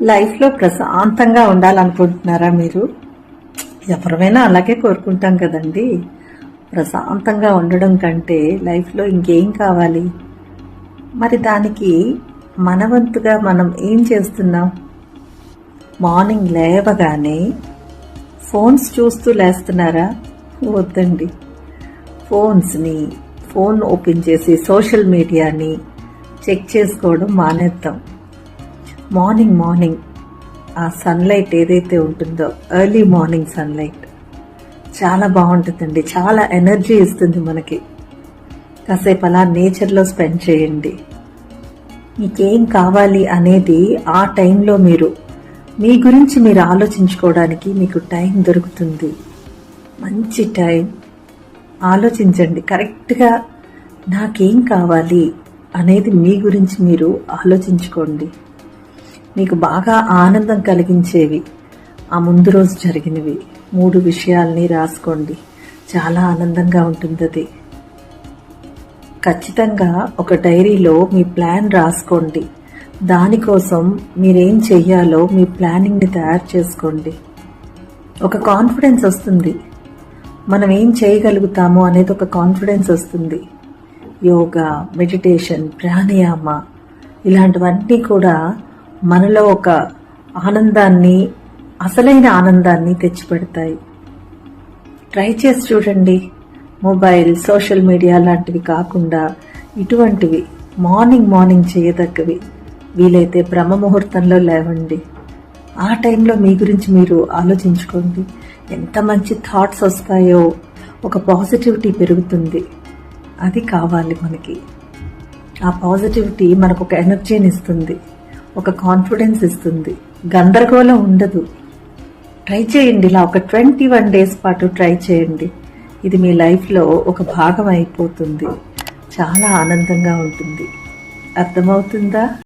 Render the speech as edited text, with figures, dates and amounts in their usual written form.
లైఫ్లో ప్రశాంతంగా ఉండాలనుకుంటున్నారా మీరు? ఎవరైనా అలాగే కోరుకుంటాం కదండి. ప్రశాంతంగా ఉండడం కంటే లైఫ్లో ఇంకేం కావాలి? మరి దానికి మనవంతుగా మనం ఏం చేస్తున్నాం? మార్నింగ్ లేవగానే ఫోన్స్ చూస్తూ లేస్తున్నారా? వద్దండి. ఫోన్ ఓపెన్ చేసి సోషల్ మీడియాని చెక్ చేసుకోవడం మానేద్దాం. మార్నింగ్ ఆ సన్లైట్ ఏదైతే ఉంటుందో, ఎర్లీ మార్నింగ్ సన్లైట్ చాలా బాగుంటుందండి. చాలా ఎనర్జీ ఇస్తుంది మనకి. కాసేపు అలా నేచర్లో స్పెండ్ చేయండి. మీకేం కావాలి అనేది ఆ టైంలో మీ గురించి మీరు ఆలోచించుకోవడానికి మీకు టైం దొరుకుతుంది. మంచి టైం. ఆలోచించండి. కరెక్ట్గా నాకేం కావాలి అనేది మీ గురించి మీరు ఆలోచించుకోండి. మీకు బాగా ఆనందం కలిగించేవి ఆ ముందు రోజు జరిగినవి 3 విషయాల్ని రాసుకోండి. చాలా ఆనందంగా ఉంటుంది అది. ఖచ్చితంగా ఒక డైరీలో మీ ప్లాన్ రాసుకోండి. దానికోసం మీరేం చెయ్యాలో మీ ప్లానింగ్ని తయారు చేసుకోండి. ఒక కాన్ఫిడెన్స్ వస్తుంది. మనం ఏం చేయగలుగుతామో అనేది ఒక కాన్ఫిడెన్స్ వస్తుంది. యోగా, మెడిటేషన్, ప్రాణాయామ ఇలాంటివన్నీ కూడా మనలో ఒక ఆనందాన్ని, అసలైన ఆనందాన్ని తెచ్చిపెడతాయి. ట్రై చేసి చూడండి. మొబైల్, సోషల్ మీడియా లాంటివి కాకుండా ఇటువంటివి మార్నింగ్ చేయదగ్గవి. వీలైతే బ్రహ్మ ముహూర్తంలో లేవండి. ఆ టైంలో మీ గురించి మీరు ఆలోచించుకోండి. ఎంత మంచి థాట్స్ వస్తాయో, ఒక పాజిటివిటీ పెరుగుతుంది. అది కావాలి మనకి. ఆ పాజిటివిటీ మనకు ఒక ఎనర్జీని ఇస్తుంది, ఒక కాన్ఫిడెన్స్ ఇస్తుంది. గందరగోళం ఉండదు. ట్రై చేయండి. ఇలా ఒక 21 days పాటు ట్రై చేయండి. ఇది మీ లైఫ్లో ఒక భాగం అయిపోతుంది. చాలా ఆనందంగా ఉంటుంది. అర్థమవుతుందా?